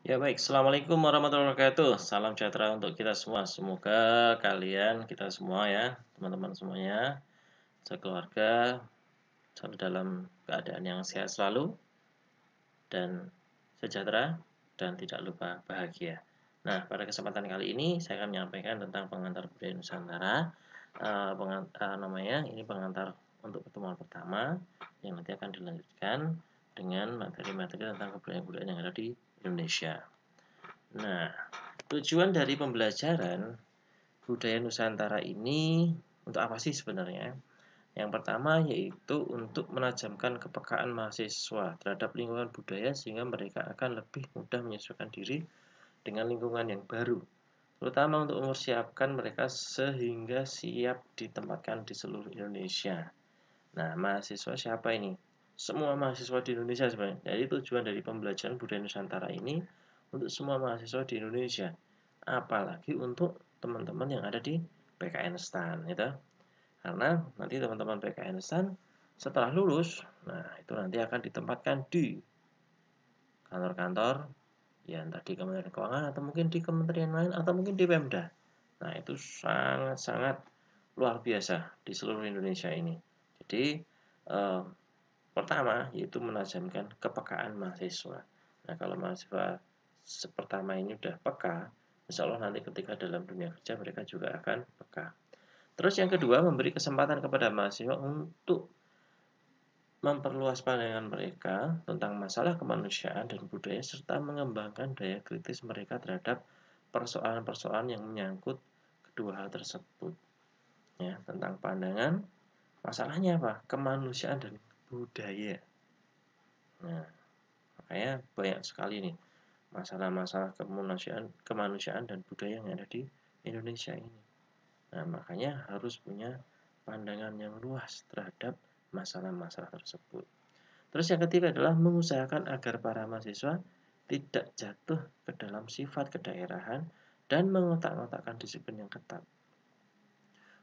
Ya baik, Assalamualaikum warahmatullahi wabarakatuh. Salam sejahtera untuk kita semua. Semoga kalian, kita semua ya, teman-teman semuanya, sekeluarga, selalu dalam keadaan yang sehat selalu, dan sejahtera, dan tidak lupa bahagia. Nah, pada kesempatan kali ini, saya akan menyampaikan tentang pengantar budaya Nusantara. Namanya, ini pengantar untuk pertemuan pertama, yang nanti akan dilanjutkan dengan materi-materi tentang kebudayaan-budayaan yang ada di Indonesia. Nah, tujuan dari pembelajaran budaya Nusantara ini untuk apa sih sebenarnya? Yang pertama yaitu untuk menajamkan kepekaan mahasiswa terhadap lingkungan budaya sehingga mereka akan lebih mudah menyesuaikan diri dengan lingkungan yang baru, terutama untuk mempersiapkan mereka sehingga siap ditempatkan di seluruh Indonesia. Nah, mahasiswa siapa ini? Semua mahasiswa di Indonesia sebenarnya. Jadi tujuan dari pembelajaran budaya Nusantara ini untuk semua mahasiswa di Indonesia. Apalagi untuk teman-teman yang ada di PKN STAN, gitu. Karena nanti teman-teman PKN STAN setelah lulus, nah itu nanti akan ditempatkan di kantor-kantor, ya entah di Kementerian Keuangan atau mungkin di kementerian lain atau mungkin di Pemda. Nah itu sangat-sangat luar biasa di seluruh Indonesia ini. Jadi pertama yaitu menajamkan kepekaan mahasiswa. Nah kalau mahasiswa pertama ini udah peka, insya Allah nanti ketika dalam dunia kerja mereka juga akan peka. Terus yang kedua, memberi kesempatan kepada mahasiswa untuk memperluas pandangan mereka tentang masalah kemanusiaan dan budaya serta mengembangkan daya kritis mereka terhadap persoalan-persoalan yang menyangkut kedua hal tersebut. Ya, tentang pandangan, masalahnya apa? Kemanusiaan dan budaya. Nah, makanya banyak sekali nih masalah-masalah kemanusiaan dan budaya yang ada di Indonesia ini. Nah, makanya harus punya pandangan yang luas terhadap masalah-masalah tersebut. Terus yang ketiga adalah mengusahakan agar para mahasiswa tidak jatuh ke dalam sifat kedaerahan dan mengotak-ngotakkan disiplin yang ketat.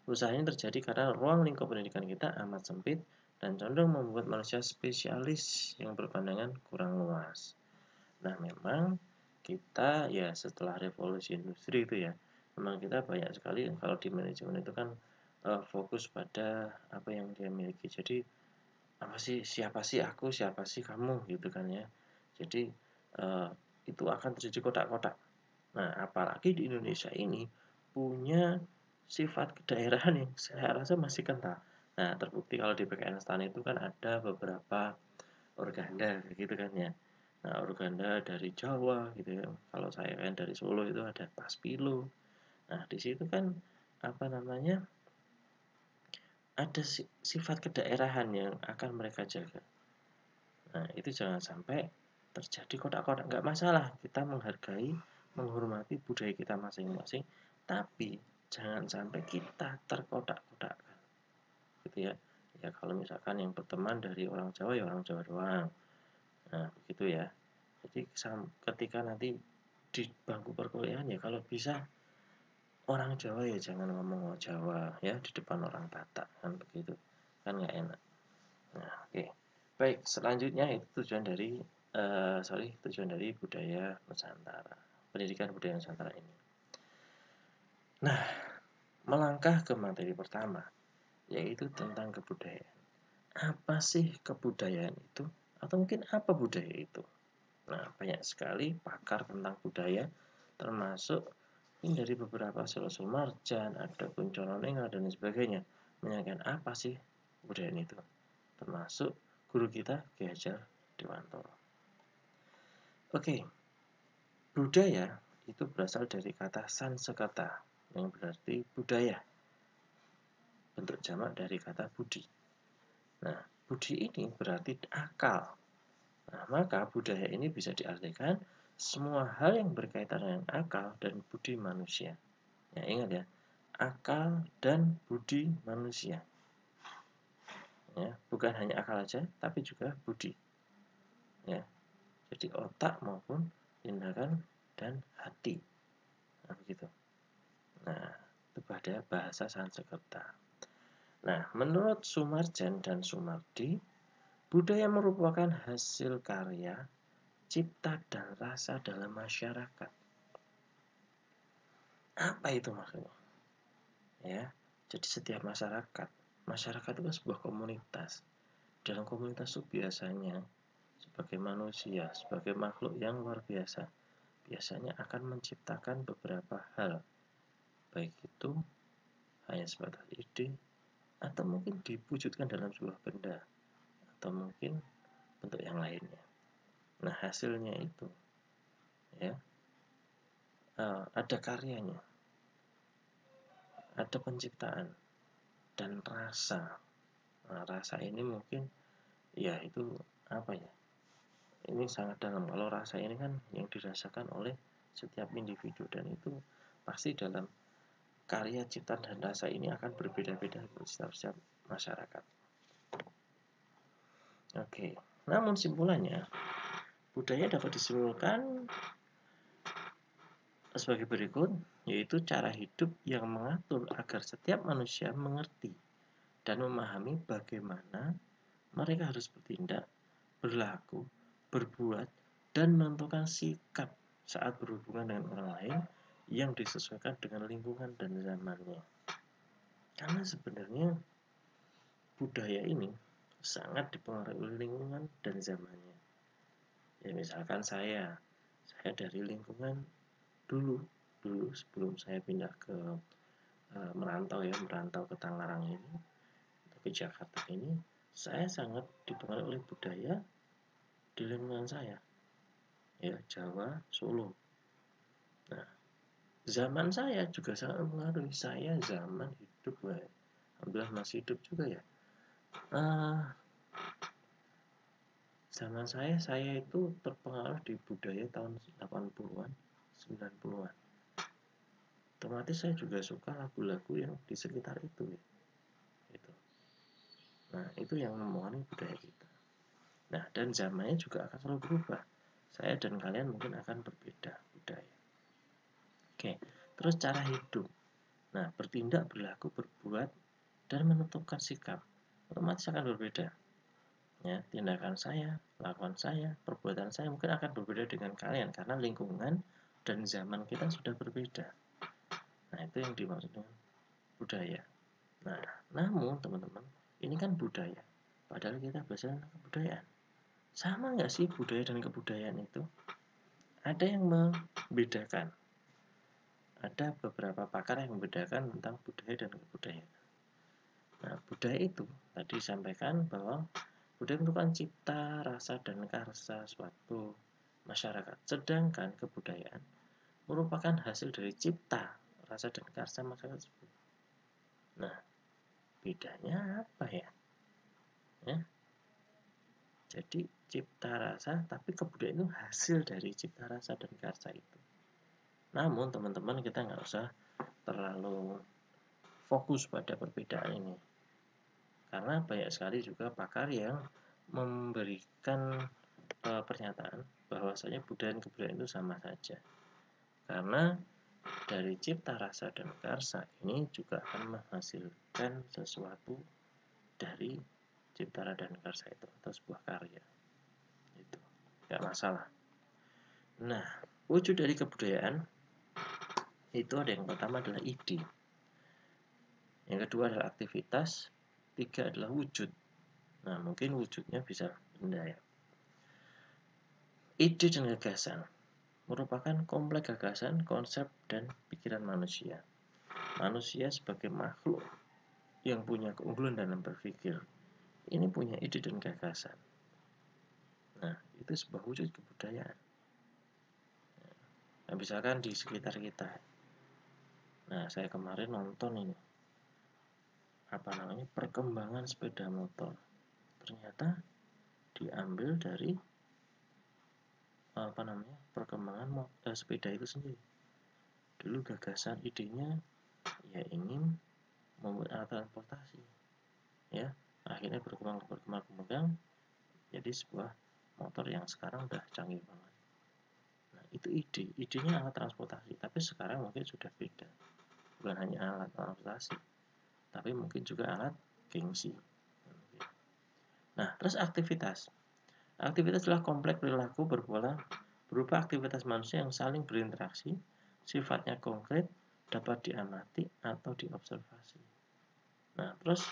Usaha ini terjadi karena ruang lingkup pendidikan kita amat sempit dan condong membuat manusia spesialis yang berpandangan kurang luas. Nah, memang kita ya setelah revolusi industri itu ya, memang kita banyak sekali kalau di manajemen itu kan fokus pada apa yang dia miliki. Jadi apa sih, siapa sih aku, siapa sih kamu gitu kan ya. Jadi eh, itu akan terjadi kotak-kotak. Nah, apalagi di Indonesia ini punya sifat kedaerahan yang saya rasa masih kental. Nah, terbukti kalau di PKN STAN itu kan ada beberapa organda gitu kan ya. Nah, organda dari Jawa gitu ya. Kalau saya kan dari Solo itu ada Paspilo. Nah, di situ kan apa namanya? Ada sifat kedaerahan yang akan mereka jaga. Nah, itu jangan sampai terjadi kotak-kotak. Nggak masalah, kita menghargai, menghormati budaya kita masing-masing, tapi jangan sampai kita terkotak-kotakkan. Gitu ya. Ya, kalau misalkan yang berteman dari orang Jawa, ya orang Jawa doang. Nah, begitu ya. Jadi, ketika nanti di bangku perkuliahan, ya kalau bisa orang Jawa ya jangan ngomong Jawa ya di depan orang Batak kan begitu, kan nggak enak. Nah, oke. Baik, selanjutnya itu tujuan dari budaya Nusantara, pendidikan budaya Nusantara ini. Nah, melangkah ke materi pertama, yaitu tentang kebudayaan. Apa sih kebudayaan itu? Atau mungkin apa budaya itu? Nah, banyak sekali pakar tentang budaya, termasuk ini dari beberapa Sulawesi Marjan, ada Kunchoro Nengal, dan sebagainya. Menanyakan apa sih kebudayaan itu? Termasuk guru kita Ki Hajar Dewantoro. Oke, budaya itu berasal dari kata Sanskerta yang berarti budaya. Bentuk jamak dari kata budi. Nah, budi ini berarti akal. Nah, maka budaya ini bisa diartikan semua hal yang berkaitan dengan akal dan budi manusia. Ya, ingat ya, akal dan budi manusia. Ya, bukan hanya akal aja, tapi juga budi. Ya, jadi otak maupun tindakan dan hati. Nah, begitu. Nah, itu pada bahasa Sanskerta. Nah, menurut Sumarjan dan Sumardi, budaya merupakan hasil karya, cipta dan rasa dalam masyarakat. Apa itu maksudnya? Ya, jadi setiap masyarakat itu sebuah komunitas. Dalam komunitas itu biasanya sebagai manusia, sebagai makhluk yang luar biasa, biasanya akan menciptakan beberapa hal, baik itu hanya sebatas ide, atau mungkin diwujudkan dalam sebuah benda, atau mungkin bentuk yang lainnya. Nah, hasilnya itu ya ada karyanya, ada penciptaan dan rasa. Nah, rasa ini mungkin ya itu apa ya? Ini sangat dalam. Kalau rasa ini kan yang dirasakan oleh setiap individu, dan itu pasti dalam karya ciptaan dan rasa ini akan berbeda-beda untuk setiap masyarakat. Oke, namun simpulannya budaya dapat disimpulkan sebagai berikut, yaitu cara hidup yang mengatur agar setiap manusia mengerti dan memahami bagaimana mereka harus bertindak, berlaku, berbuat, dan menentukan sikap saat berhubungan dengan orang lain yang disesuaikan dengan lingkungan dan zamannya. Karena sebenarnya budaya ini sangat dipengaruhi oleh lingkungan dan zamannya. Ya, misalkan saya dari lingkungan dulu sebelum saya pindah ke merantau ke Tangerang ini, ke Jakarta ini, saya sangat dipengaruhi oleh budaya di lingkungan saya, ya, Jawa, Solo. Nah, zaman saya juga sangat mempengaruhi saya, zaman hidup, alhamdulillah masih hidup juga ya. Zaman saya itu terpengaruh di budaya tahun 80-an, 90-an. Otomatis saya juga suka lagu-lagu yang di sekitar itu ya. Gitu. Nah, itu yang mempengaruhi budaya kita. Nah, dan zamannya juga akan selalu berubah. Saya dan kalian mungkin akan berbeda budaya. Oke, terus cara hidup. Nah, bertindak, berlaku, berbuat, dan menentukan sikap otomatis akan berbeda. Ya, tindakan saya, lakukan saya, perbuatan saya mungkin akan berbeda dengan kalian karena lingkungan dan zaman kita sudah berbeda. Nah, itu yang dimaksud dengan budaya. Nah, namun teman-teman, ini kan budaya. Padahal kita belajar kebudayaan. Sama nggak sih budaya dan kebudayaan itu? Ada yang membedakan. Ada beberapa pakar yang membedakan tentang budaya dan kebudayaan. Nah, budaya itu tadi disampaikan bahwa budaya merupakan cipta, rasa, dan karsa suatu masyarakat. Sedangkan kebudayaan merupakan hasil dari cipta, rasa, dan karsa masyarakat tersebut. Nah, bedanya apa ya? Jadi cipta rasa, tapi kebudayaan itu hasil dari cipta rasa dan karsa itu. Namun teman-teman, kita nggak usah terlalu fokus pada perbedaan ini. Karena banyak sekali juga pakar yang memberikan pernyataan bahwasanya budaya dan kebudayaan itu sama saja. Karena dari cipta rasa dan karsa ini juga akan menghasilkan sesuatu dari cipta rasa dan karsa itu atau sebuah karya. Itu nggak masalah. Nah, wujud dari kebudayaan itu ada yang pertama adalah ide, yang kedua adalah aktivitas, tiga adalah wujud. Nah, mungkin wujudnya bisa benda ya. Ide dan gagasan merupakan kompleks gagasan, konsep, dan pikiran manusia. Manusia sebagai makhluk yang punya keunggulan dalam berpikir, ini punya ide dan gagasan. Nah, itu sebuah wujud kebudayaan. Nah, misalkan di sekitar kita. Nah, saya kemarin nonton ini. Perkembangan sepeda motor. Ternyata diambil dari perkembangan sepeda itu sendiri. Dulu gagasan idenya ya ingin membuat alat transportasi, ya, akhirnya berkembang jadi sebuah motor yang sekarang udah canggih banget. Nah, itu idenya alat transportasi, tapi sekarang mungkin sudah beda, bukan hanya alat transportasi, tapi mungkin juga alat gengsi. Nah, terus aktivitas Aktivitas adalah kompleks perilaku berupa aktivitas manusia yang saling berinteraksi, sifatnya konkret, dapat diamati atau diobservasi. Nah, terus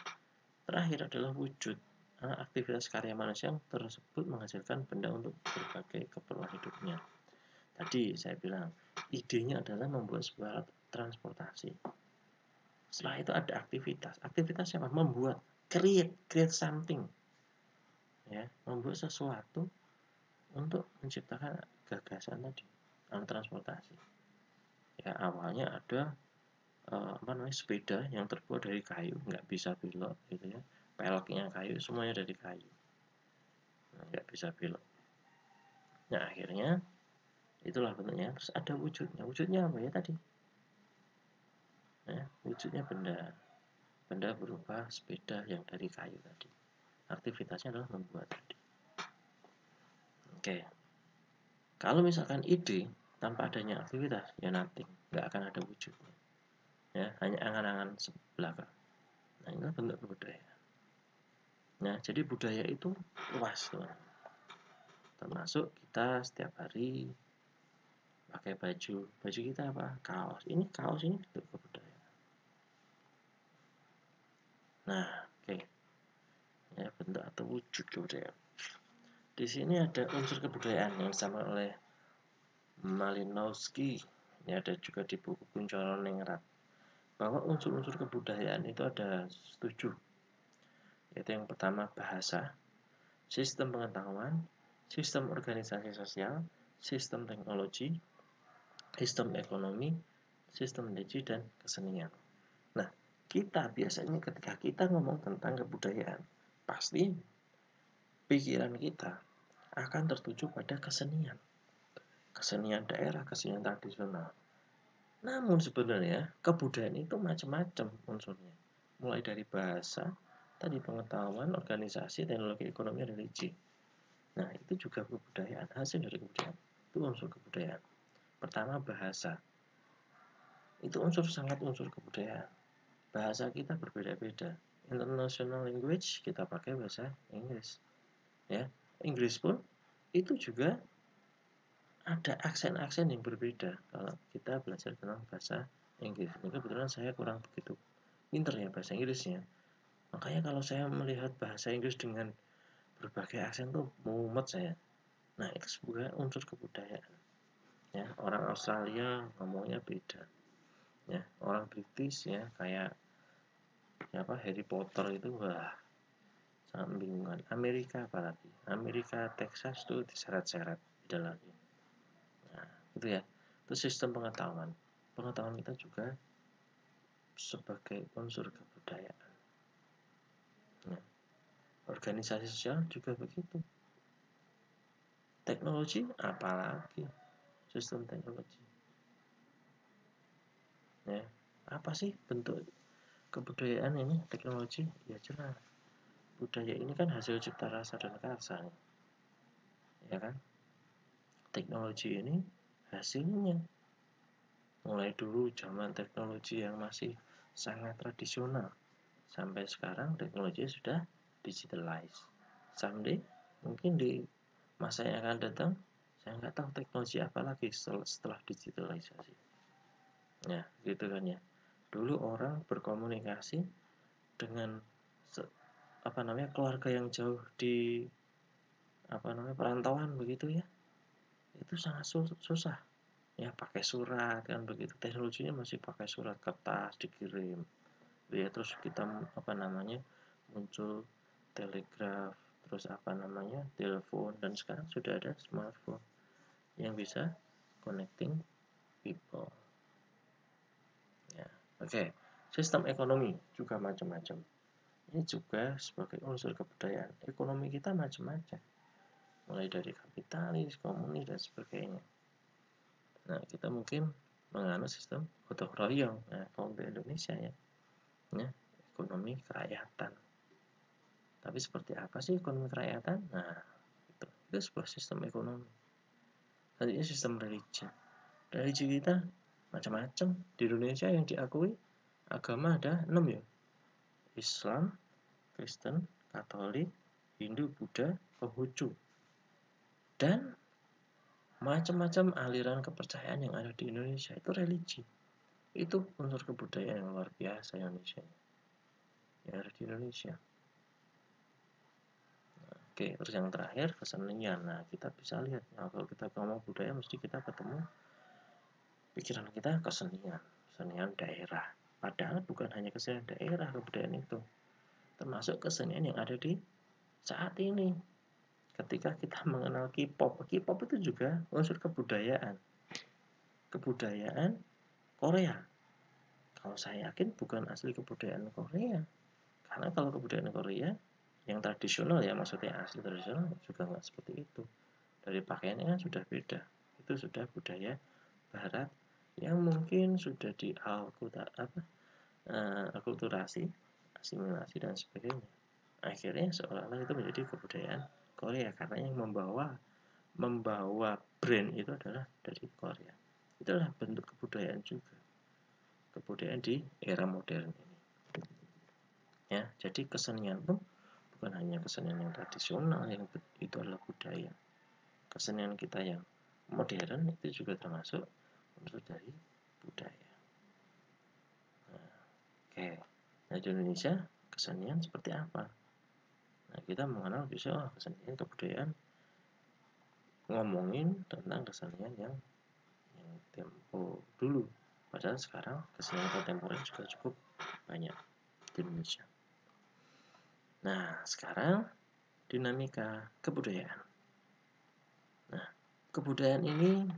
terakhir adalah wujud. Aktivitas karya manusia yang tersebut menghasilkan benda untuk berbagai keperluan hidupnya. Tadi saya bilang, idenya adalah membuat sebuah transportasi. Setelah itu ada aktivitas. Aktivitas apa? Membuat, create something. Ya, membuat sesuatu untuk menciptakan gagasan tadi, alat transportasi. Ya, awalnya ada sepeda yang terbuat dari kayu, nggak bisa belok gitu ya. Peleknya kayu, semuanya dari kayu. Nggak bisa belok. Nah, akhirnya itulah bentuknya. Terus ada wujudnya. Wujudnya apa ya tadi? Wujudnya benda berupa sepeda yang dari kayu tadi. Aktivitasnya adalah membuat tadi. Oke. Kalau misalkan ide tanpa adanya aktivitas, ya nothing, nggak akan ada wujudnya. Ya, hanya angan-angan belaka. Nah, ini bentuk kebudayaan. Nah, jadi budaya itu luas, tuh. Termasuk kita setiap hari pakai baju kita apa? Kaos ini bentuk kebudayaan. Nah, oke. Ya, bentuk atau wujud kebudayaan. Di sini ada unsur kebudayaan yang disamakan oleh Malinowski. Ini ada juga di buku Kunchoro Ningrat. Bahwa unsur-unsur kebudayaan itu ada 7. Yaitu yang pertama bahasa, sistem pengetahuan, sistem organisasi sosial, sistem teknologi, sistem ekonomi, sistem energi, dan kesenian. Nah, kita biasanya ketika kita ngomong tentang kebudayaan, pasti pikiran kita akan tertuju pada kesenian. Kesenian daerah, kesenian tradisional. Namun sebenarnya kebudayaan itu macam-macam unsurnya. Mulai dari bahasa, tadi pengetahuan, organisasi, teknologi, ekonomi, religi. Nah, itu juga kebudayaan, hasil dari kebudayaan. Itu unsur kebudayaan. Pertama, bahasa. Itu sangat unsur kebudayaan. Bahasa kita berbeda-beda. International language kita pakai bahasa Inggris. Ya, Inggris pun itu juga ada aksen-aksen yang berbeda kalau kita belajar tentang bahasa Inggris. Ini kebetulan saya kurang begitu pinter ya bahasa Inggrisnya. Makanya kalau saya melihat bahasa Inggris dengan berbagai aksen tuh mumet saya. Nah, itu sebuah unsur kebudayaan. Ya, orang Australia ngomongnya beda. Ya, orang British ya kayak Harry Potter itu wah sangat membingungkan. Amerika apalagi. Amerika Texas tuh diseret-seret beda lagi. Nah, itu ya. Itu sistem pengetahuan. Pengetahuan kita juga sebagai unsur kebudayaan. Nah, organisasi sosial juga begitu. Teknologi apalagi sistem teknologi. Ya, apa sih bentuk kebudayaan ini? Teknologi ya jelas. Budaya ini kan hasil cipta rasa dan karsa, ya kan? Teknologi ini hasilnya mulai dulu zaman teknologi yang masih sangat tradisional sampai sekarang teknologi sudah digitalized. Someday mungkin di masa yang akan datang saya nggak tahu teknologi apa lagi setelah digitalisasi. Ya, gitu kan ya. Dulu orang berkomunikasi dengan keluarga yang jauh di perantauan begitu ya. Itu sangat susah. Ya, pakai surat kan begitu. Teknologinya masih pakai surat kertas dikirim. Ya, terus kita muncul telegraf, terus telepon, dan sekarang sudah ada smartphone yang bisa connecting people. Ya, oke. Sistem ekonomi juga macam-macam. Ini juga sebagai unsur kebudayaan. Ekonomi kita macam-macam. Mulai dari kapitalis, komunis, dan sebagainya. Nah, kita mungkin menganut sistem gotong royong. Nah, kalau di Indonesia ya. Ekonomi kerakyatan. Tapi seperti apa sih ekonomi kerakyatan? Nah, itu sebuah sistem ekonomi. Selanjutnya sistem religi. Religi kita macam-macam. Di Indonesia yang diakui agama ada 6 ya. Islam, Kristen, Katolik, Hindu, Buddha, Konghucu. Dan macam-macam aliran kepercayaan yang ada di Indonesia itu religi. Itu unsur kebudayaan yang luar biasa Indonesia. Yang ada di Indonesia. Oke, terus yang terakhir kesenian. Nah, kita bisa lihat, kalau kita ngomong budaya mesti kita ketemu pikiran kita kesenian daerah. Padahal bukan hanya kesenian daerah kebudayaan itu, termasuk kesenian yang ada di saat ini. Ketika kita mengenal K-pop itu juga unsur kebudayaan Korea. Kalau saya yakin bukan asli kebudayaan Korea, karena kalau kebudayaan Korea yang tradisional ya, maksudnya asli tradisional juga nggak seperti itu. Dari pakaiannya kan sudah beda, itu sudah budaya Barat yang mungkin sudah akulturasi, asimilasi dan sebagainya. Akhirnya seolah-olah itu menjadi kebudayaan Korea karena yang membawa brand itu adalah dari Korea. Itu adalah bentuk kebudayaan juga, kebudayaan di era modern ini. Ya, jadi kesenian pun bukan hanya kesenian yang tradisional yang itu adalah budaya. Kesenian kita yang modern itu juga termasuk unsur dari budaya. Oke, nah di Indonesia kesenian seperti apa? Nah, kita mengenal bisa kesenian kebudayaan, ngomongin tentang kesenian yang tempo dulu. Padahal sekarang kesenian kontemporer juga cukup banyak di Indonesia. Nah, sekarang dinamika kebudayaan. Nah, kebudayaan ini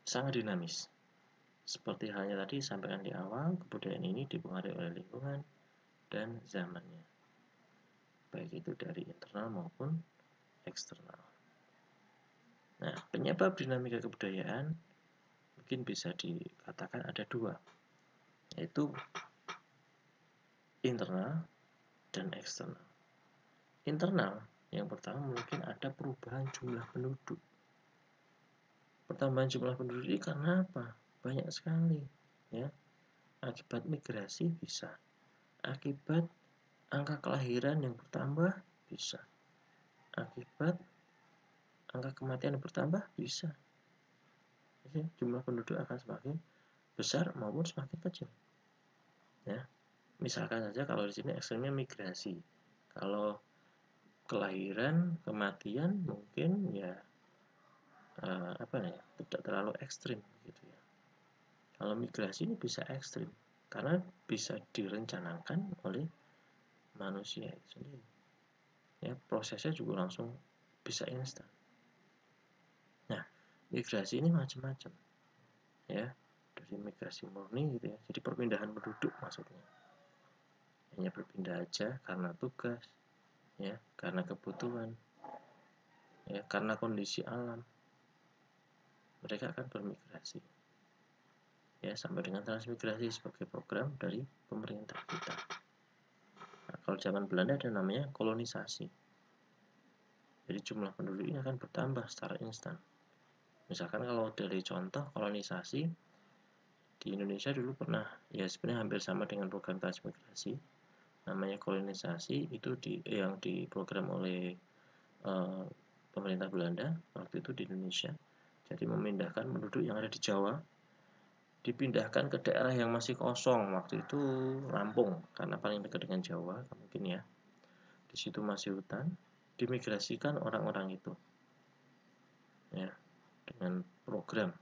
sangat dinamis. Seperti halnya tadi sampaikan di awal, kebudayaan ini dipengaruhi oleh lingkungan dan zamannya, baik itu dari internal maupun eksternal. Nah, penyebab dinamika kebudayaan mungkin bisa dikatakan ada dua, yaitu internal dan eksternal. Internal, yang pertama mungkin ada perubahan jumlah penduduk. Pertambahan jumlah penduduk ini karena apa? Banyak sekali, ya. Akibat migrasi bisa, akibat angka kelahiran yang bertambah bisa, akibat angka kematian yang bertambah bisa. Jadi, jumlah penduduk akan semakin besar maupun semakin kecil. Ya, misalkan saja kalau di sini ekstrimnya migrasi, kalau kelahiran kematian mungkin ya tidak terlalu ekstrim gitu ya. Kalau migrasi ini bisa ekstrim karena bisa direncanakan oleh manusia itu sendiri. Ya, prosesnya juga langsung bisa instan. Nah, migrasi ini macam-macam. Ya, dari migrasi murni gitu ya. Jadi perpindahan penduduk maksudnya. Hanya berpindah aja karena tugas, ya, karena kebutuhan, ya, karena kondisi alam. Mereka akan bermigrasi. Ya, sampai dengan transmigrasi sebagai program dari pemerintah kita. Nah, kalau zaman Belanda ada namanya kolonisasi. Jadi jumlah penduduk ini akan bertambah secara instan. Misalkan kalau dari contoh kolonisasi di Indonesia dulu pernah, ya sebenarnya hampir sama dengan program transmigrasi. Namanya kolonisasi itu yang diprogram oleh pemerintah Belanda waktu itu di Indonesia. Jadi memindahkan penduduk yang ada di Jawa, dipindahkan ke daerah yang masih kosong, waktu itu Lampung karena paling dekat dengan Jawa mungkin ya. Di situ masih hutan, dimigrasikan orang-orang itu, ya, dengan program.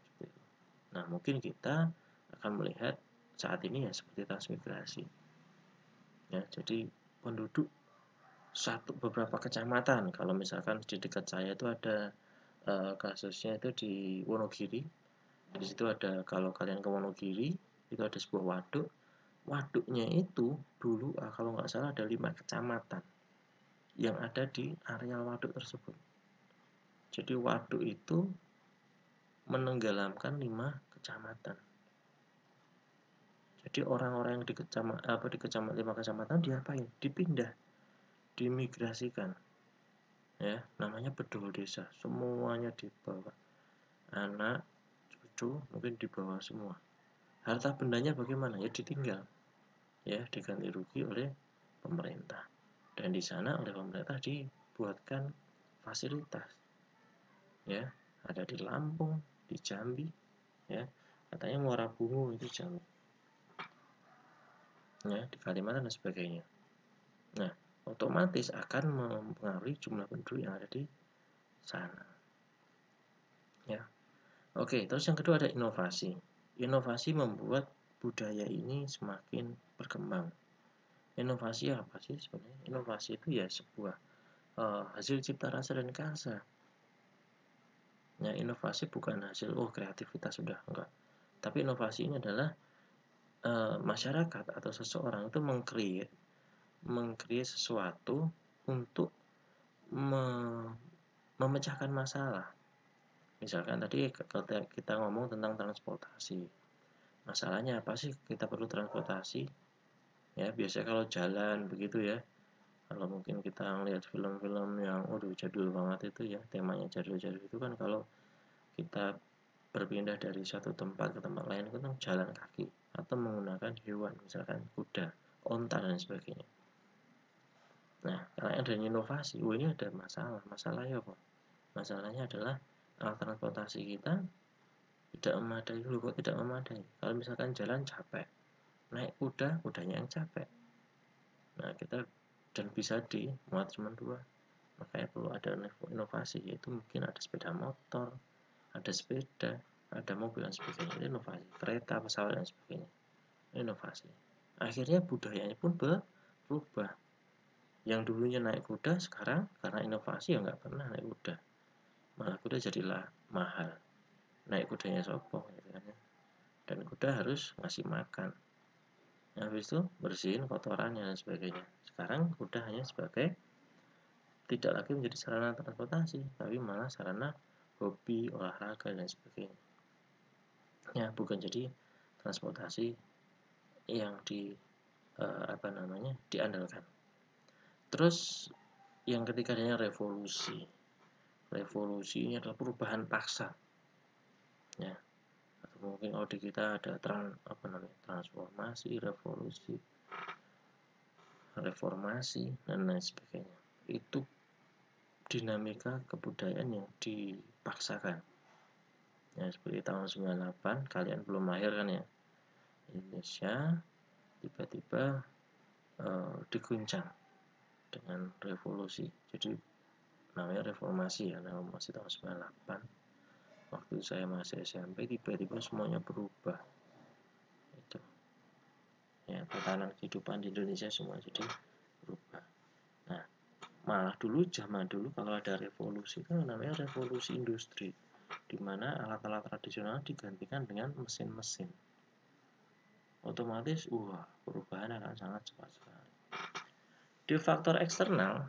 Nah, mungkin kita akan melihat saat ini ya seperti transmigrasi. Ya, jadi penduduk beberapa kecamatan, kalau misalkan di dekat saya itu ada kasusnya itu di Wonogiri. Di situ ada, kalau kalian ke Wonogiri itu ada sebuah waduk. Waduknya itu dulu kalau nggak salah ada 5 kecamatan yang ada di areal waduk tersebut. Jadi waduk itu menenggelamkan 5 kecamatan. Jadi orang-orang yang di 5 kecamatan diapain? Dipindah, dimigrasikan. Ya, namanya bedol desa. Semuanya dibawa. Anak, cucu mungkin dibawa semua. Harta bendanya bagaimana? Ya ditinggal. Ya, diganti rugi oleh pemerintah. Dan di sana oleh pemerintah dibuatkan fasilitas. ya, ada di Lampung, di Jambi, ya, katanya Muara Bungu itu Jambi, ya, di Kalimantan dan sebagainya. Nah, otomatis akan mempengaruhi jumlah penduduk yang ada di sana, ya. Oke, terus yang kedua ada inovasi. Inovasi membuat budaya ini semakin berkembang. Inovasi apa sih sebenarnya? Inovasi itu ya sebuah hasil cipta rasa dan karsa. Ya, inovasi bukan hasil kreativitas sudah enggak. Tapi inovasi ini adalah masyarakat atau seseorang itu mengcreate sesuatu untuk memecahkan masalah. Misalkan tadi kita ngomong tentang transportasi. Masalahnya apa sih kita perlu transportasi? Ya, biasanya kalau jalan begitu ya. Kalau mungkin kita ngelihat film-film yang jadul banget itu ya, temanya jadul-jadul itu kan kalau kita berpindah dari satu tempat ke tempat lain itu kan jalan kaki atau menggunakan hewan, misalkan kuda, onta dan sebagainya. Nah, karena adanya inovasi, ini ada masalah. Masalahnya apa? Masalahnya adalah alat transportasi kita tidak memadai. Kok tidak memadai? Kalau misalkan jalan capek, naik kuda, kudanya yang capek. Nah, kita dan bisa dimuat cuma dua. Makanya perlu ada inovasi, yaitu mungkin ada sepeda motor, ada sepeda, ada mobil dan sebagainya. Itu inovasi. Kereta, pesawat dan sebagainya. Inovasi. Akhirnya budayanya pun berubah. Yang dulunya naik kuda, sekarang karena inovasi ya nggak pernah naik kuda. Malah kuda jadilah mahal. Naik kudanya sopo, gitu kan ya. Dan kuda harus ngasih makan. Habis itu bersihin kotorannya dan sebagainya. Sekarang kuda hanya sebagai tidak lagi menjadi sarana transportasi, tapi malah sarana hobi, olahraga dan sebagainya. Ya, bukan jadi transportasi yang diandalkan. Terus yang ketiga adalah revolusi. Revolusi ini adalah perubahan paksa. Ya, atau mungkin di kita ada transformasi, revolusi, reformasi dan lain sebagainya. Itu dinamika kebudayaan yang dipaksakan. Ya, seperti tahun 98, kalian belum lahir kan ya. Indonesia tiba-tiba diguncang dengan revolusi. Jadi namanya reformasi ya, reformasi tahun 98. Waktu saya masih SMP tiba-tiba semuanya berubah. Itu. Ya, tatanan kehidupan di Indonesia semua jadi berubah. Nah, malah zaman dulu kalau ada revolusi kan namanya revolusi industri, di mana alat-alat tradisional digantikan dengan mesin-mesin. Otomatis perubahan akan sangat cepat sekali. Di faktor eksternal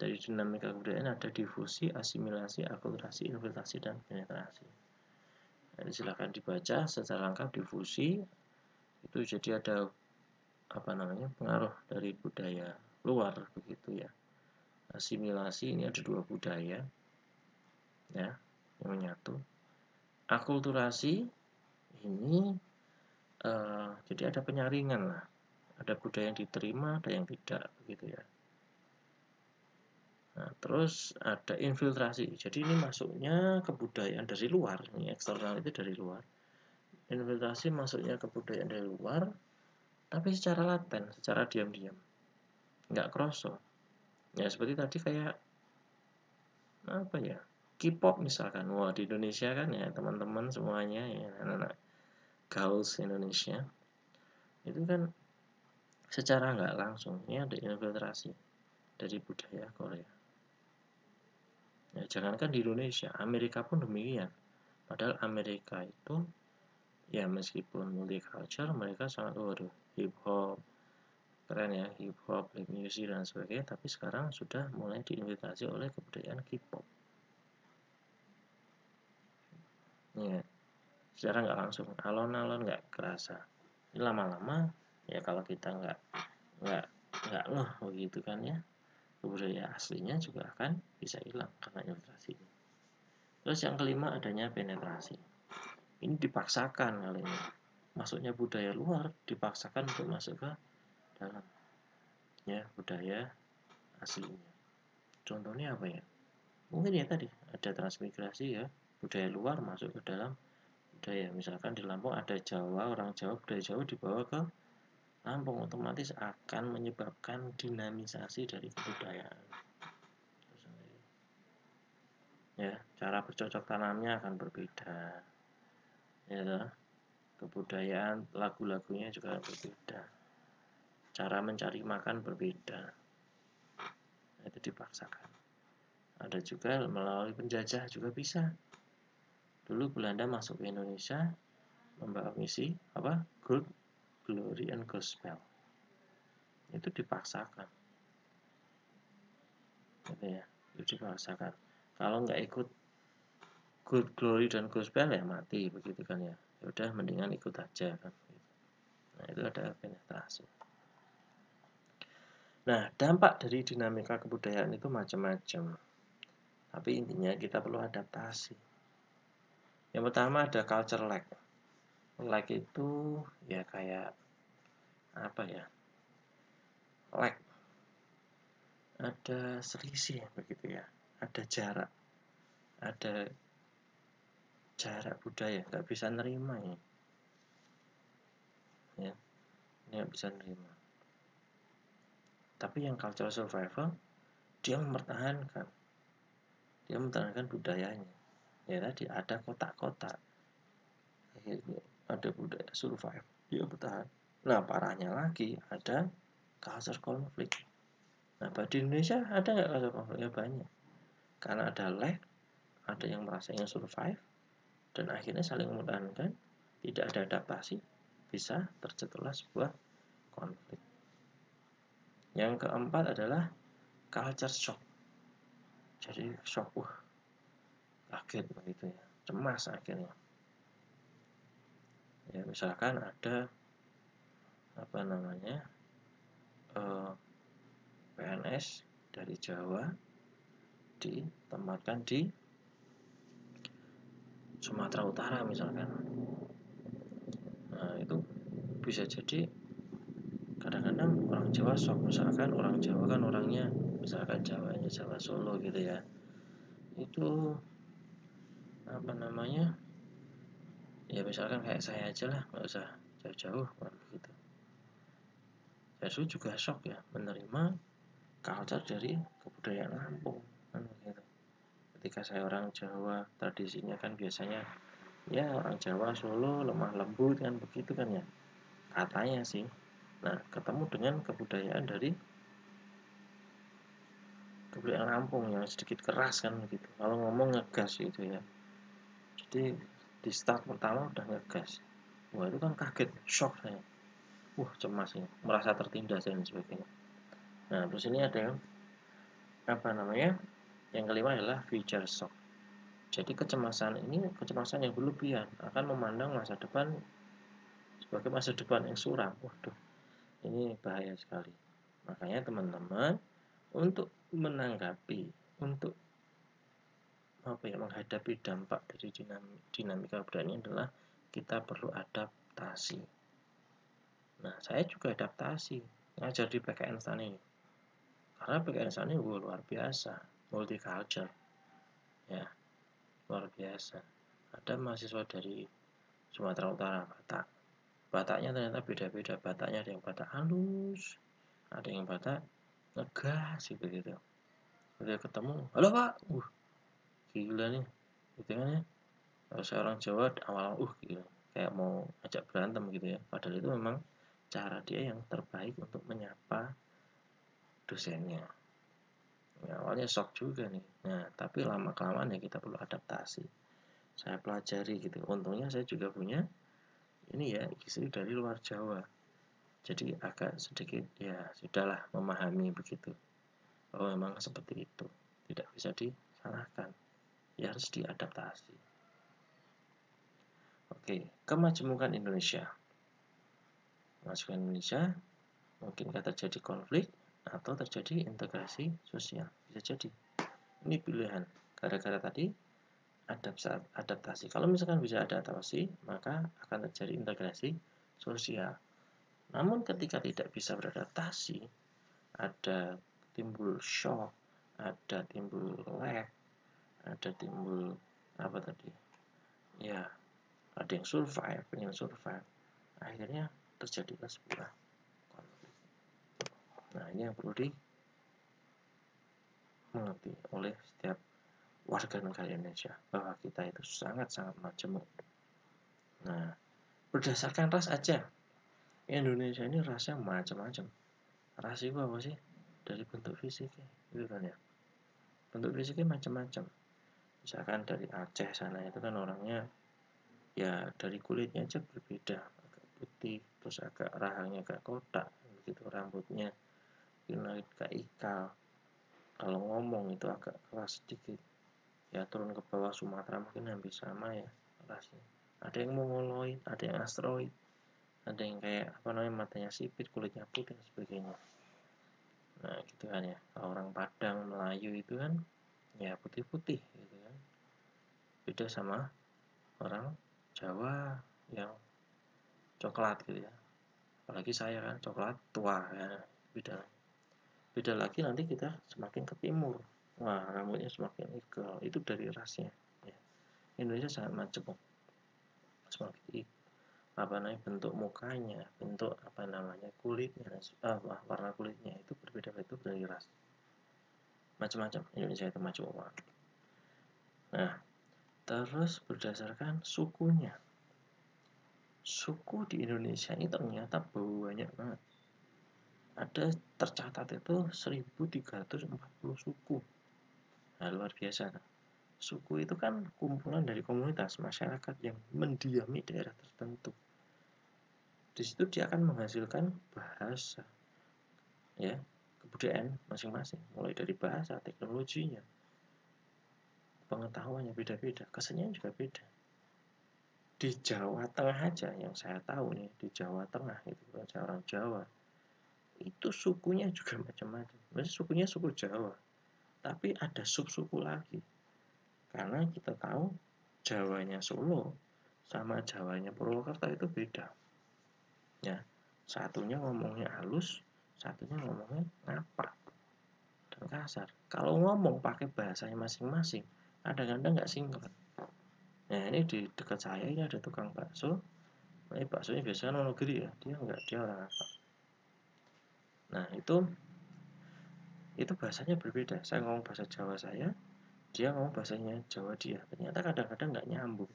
dari dinamika kebudayaan ada difusi, asimilasi, akulturasi, infiltrasi, dan penetrasi. Nah, silahkan dibaca secara lengkap. Difusi itu jadi ada pengaruh dari budaya luar begitu ya. Asimilasi ini ada dua budaya ya yang menyatu. Akulturasi ini jadi ada penyaringan lah, ada budaya yang diterima, ada yang tidak begitu ya. Nah, terus ada infiltrasi, jadi ini masuknya kebudayaan dari luar, ini eksternal itu dari luar. Infiltrasi masuknya kebudayaan dari luar, tapi secara laten, secara diam-diam, nggak kroso. Ya seperti tadi kayak K-pop misalkan, di Indonesia kan ya teman-teman semuanya ya, anak-anak Gauls Indonesia itu kan secara nggak langsung ini ada infiltrasi dari budaya Korea. Ya, jangankan di Indonesia, Amerika pun demikian. Padahal Amerika itu ya meskipun multicultural, mereka sangat hip hop keren ya, hip hop, black music dan sebagainya, tapi sekarang sudah mulai diinfiltrasi oleh kebudayaan K-pop. Ya, secara nggak langsung, alon-alon nggak kerasa. Ini lama-lama ya kalau kita nggak begitu kan ya, budaya aslinya juga akan bisa hilang karena infiltrasi. Terus yang kelima adanya penetrasi. Ini dipaksakan kali ini. Masuknya budaya luar dipaksakan untuk masuk ke dalam ya budaya aslinya. Contohnya apa ya? Mungkin ya tadi ada transmigrasi ya, budaya luar masuk ke dalam budaya. Misalkan di Lampung ada Jawa, orang Jawa, budaya Jawa dibawa ke Lampung, otomatis akan menyebabkan dinamisasi dari kebudayaan. Ya, cara bercocok tanamnya akan berbeda. Ya, kebudayaan, lagu-lagunya juga berbeda. Cara mencari makan berbeda. Itu dipaksakan. Ada juga melalui penjajah juga bisa. Dulu Belanda masuk ke Indonesia membawa misi apa? Good, Glory, and Gospel. Itu dipaksakan. Gitu ya, itu dipaksakan. Kalau nggak ikut Good, Glory, dan Gospel ya mati begitu kan ya. Ya udah mendingan ikut aja kan. Nah itu ada penetrasi. Nah dampak dari dinamika kebudayaan itu macam-macam. Tapi intinya kita perlu adaptasi. Yang pertama ada culture lag. Lag itu ya kayak apa ya? Lag. Ada selisih begitu ya. Ada jarak. Ada jarak budaya. Nggak bisa nerima ya. Ya, nggak bisa nerima. Tapi yang cultural survival dia mempertahankan budayanya. Ya tadi ada kotak-kotak, ada budaya survive, dia bertahan. Nah parahnya lagi ada culture konflik. Nah di Indonesia ada nggak culture konflik? Ya banyak. Karena ada lag, ada yang merasa ingin survive, dan akhirnya saling mempertahankan, tidak ada adaptasi, bisa tercetuslah sebuah konflik. Yang keempat adalah culture shock. Jadi shock, kaget begitu ya, cemas akhirnya. Ya misalkan ada apa namanya PNS dari Jawa ditempatkan di Sumatera Utara misalkan. Nah itu bisa jadi kadang-kadang orang Jawa shock, misalkan orang Jawa kan orangnya misalkan Jawanya Jawa Solo gitu ya, itu apa namanya ya misalkan kayak saya aja lah, nggak usah jauh-jauh gitu. Saya juga shock ya menerima culture dari kebudayaan Lampung kan gitu. Ketika saya orang Jawa, tradisinya kan biasanya ya orang Jawa Solo lemah lembut kan begitu kan ya katanya sih. Nah ketemu dengan kebudayaan dari kebudayaan Lampung yang sedikit keras kan gitu, kalau ngomong ngegas gitu ya. Jadi di start pertama udah ngegas, wah itu kan kaget, shock saya, cemas ya, merasa tertindas dan sebagainya. Nah terus ini ada yang apa namanya, yang kelima adalah future shock. Jadi kecemasan ini kecemasan yang berlebihan akan memandang masa depan sebagai masa depan yang suram. Waduh, ini bahaya sekali. Makanya teman-teman untuk menanggapi, untuk menghadapi dampak dari dinamika budaya ini adalah kita perlu adaptasi. Nah, saya juga adaptasi ngajar di PKN STAN ini. Karena PKN STAN ini luar biasa, multicultural. Ya, luar biasa. Ada mahasiswa dari Sumatera Utara, Batak. Bataknya ternyata beda-beda. Bataknya ada yang Batak halus, ada yang Batak ngegas gitu. Udah ketemu, halo Pak, gila nih, gitu kan ya. Kalau saya orang Jawa awal gitu, kayak mau ajak berantem gitu ya. Padahal itu memang cara dia yang terbaik untuk menyapa dosennya. Ya, awalnya shock juga nih. Nah, tapi lama kelamaan ya kita perlu adaptasi. Saya pelajari gitu. Untungnya saya juga punya ini ya istri dari luar Jawa. Jadi agak sedikit ya sudahlah memahami begitu. Oh memang seperti itu. Tidak bisa disalahkan. Ya harus diadaptasi. Oke, kemajemukan Indonesia. Kemajemukan Indonesia mungkin terjadi konflik atau terjadi integrasi sosial. Bisa jadi. Ini pilihan. Gara-gara tadi adaptasi. Kalau misalkan bisa adaptasi, maka akan terjadi integrasi sosial. Namun ketika tidak bisa beradaptasi, ada timbul shock, ada timbul lag, ada timbul apa tadi ya, ada yang survive, pengen survive, akhirnya terjadilah sebuah konflik. Nah, ini yang perlu dimengerti oleh setiap warga negara Indonesia, bahwa kita itu sangat-sangat majemuk. Nah, berdasarkan ras aja, Indonesia ini rasnya macam-macam. Ras itu apa sih? Dari bentuk fisiknya, gitu kan ya. Bentuk fisiknya macam-macam. Misalkan dari Aceh sana itu kan orangnya ya dari kulitnya aja berbeda, agak putih, terus agak rahangnya agak kotak, begitu rambutnya agak ikal. Kalau ngomong itu agak keras sedikit. Ya turun ke bawah Sumatera mungkin hampir sama ya rasnya. Ada yang mongoloid, ada yang asteroid, ada yang kayak apa namanya matanya sipit, kulitnya putih dan sebagainya. Nah gitu kan ya. Orang Padang, Melayu itu kan ya putih-putih gitu kan. Beda sama orang Jawa yang coklat gitu ya. Apalagi saya kan coklat tua ya. Beda lagi nanti kita semakin ke timur. Wah, rambutnya semakin ikal. Itu dari rasnya. Ya. Indonesia sangat macam. Semakin apa namanya bentuk mukanya, bentuk apa namanya kulitnya, warna kulitnya itu berbeda-beda dari ras. Macam-macam. Indonesia itu macam banget. Nah, terus berdasarkan sukunya. Suku di Indonesia ini ternyata banyak banget. Ada tercatat itu 1340 suku. Nah, luar biasa. Suku itu kan kumpulan dari komunitas masyarakat yang mendiami daerah tertentu. Di situ dia akan menghasilkan bahasa, ya, kebudayaan masing-masing, mulai dari bahasa, teknologinya, pengetahuannya beda-beda, kesenian juga beda. Di Jawa Tengah aja yang saya tahu nih, di Jawa Tengah itu bukan orang Jawa, itu sukunya juga macam-macam. Maksudnya sukunya suku Jawa, tapi ada sub-suku lagi. Karena kita tahu Jawanya Solo sama Jawanya Purwokerto itu beda. Ya, satunya ngomongnya halus, satunya ngomongnya ngapak dan kasar. Kalau ngomong pakai bahasanya masing-masing, kadang-kadang nggak sinkron. Nah, ini di dekat saya ini ada tukang bakso. Ini baksonya biasanya Wonogiri ya, dia orang apa? Nah, itu bahasanya berbeda. Saya ngomong bahasa Jawa saya, dia ngomong bahasanya Jawa dia. Ternyata kadang-kadang nggak nyambung.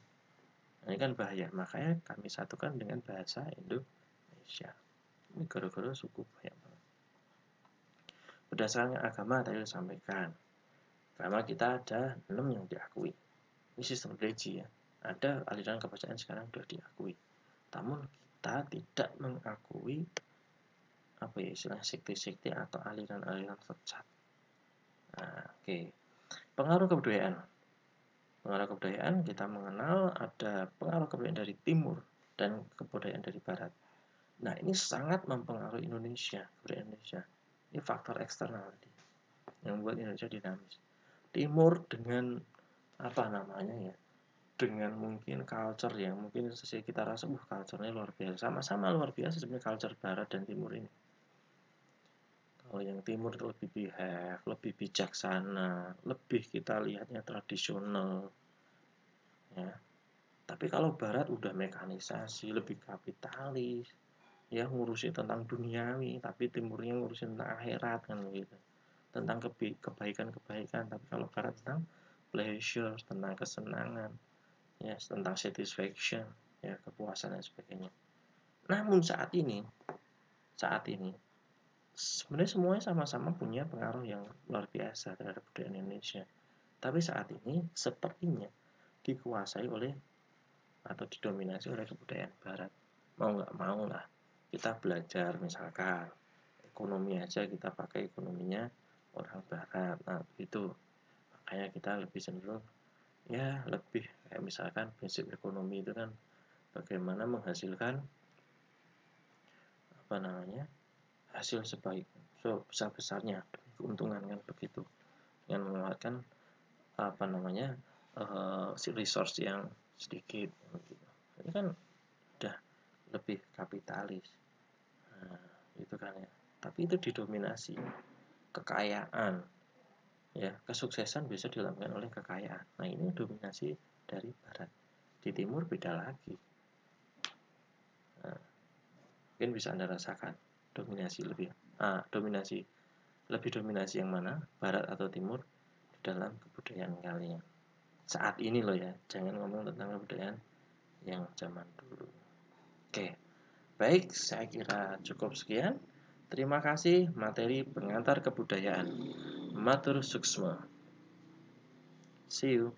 Nah, ini kan bahaya. Makanya kami satukan dengan bahasa Indonesia. Ini gara-gara suku banyak banget. Berdasarkan agama tadi disampaikan. Agama kita ada 6 yang diakui. Ini sistem religi ya. Ada aliran kepercayaan sekarang sudah diakui. Namun kita tidak mengakui apa ya istilah sekte-sekte atau aliran-aliran sesat. Nah, oke. Pengaruh kebudayaan. Pengaruh kebudayaan kita mengenal ada pengaruh kebudayaan dari timur dan kebudayaan dari barat. Nah, ini sangat mempengaruhi Indonesia, kebudayaan Indonesia. Ini faktor eksternal yang membuat Indonesia dinamis. Timur dengan apa namanya ya? Dengan mungkin culture yang mungkin kita rasa culture-nya luar biasa. Sama-sama luar biasa sebenarnya culture barat dan timur ini. Kalau yang timur itu lebih behave, lebih bijaksana, lebih kita lihatnya tradisional. Ya. Tapi kalau barat udah mekanisasi, lebih kapitalis, ya ngurusin tentang duniawi, tapi timurnya ngurusin tentang akhirat kan gitu. Tentang kebaikan-kebaikan, tapi kalau barat tentang pleasure, tentang kesenangan, ya tentang satisfaction, ya kepuasan dan sebagainya. Namun saat ini sebenarnya semuanya sama-sama punya pengaruh yang luar biasa terhadap budaya Indonesia. Tapi saat ini sepertinya dikuasai oleh atau didominasi oleh kebudayaan Barat. Mau nggak mau lah kita belajar misalkan ekonomi aja kita pakai ekonominya orang Barat. Nah itu makanya kita lebih cenderung ya lebih kayak misalkan prinsip ekonomi itu kan bagaimana menghasilkan apa namanya hasil sebesar-besarnya keuntungan kan begitu dengan memanfaatkan apa namanya resource yang sedikit gitu. Ini kan udah lebih kapitalis. Nah, itu kan ya. Tapi itu didominasi kekayaan ya, kesuksesan bisa dilakukan oleh kekayaan. Nah, ini dominasi dari barat. Di timur beda lagi. Nah, mungkin bisa Anda rasakan dominasi dominasi yang mana, barat atau timur, di dalam kebudayaan kalian. Saat ini loh ya, jangan ngomong tentang kebudayaan yang zaman dulu. Oke, baik, saya kira cukup sekian. Terima kasih materi pengantar kebudayaan. Matur suksma. See you.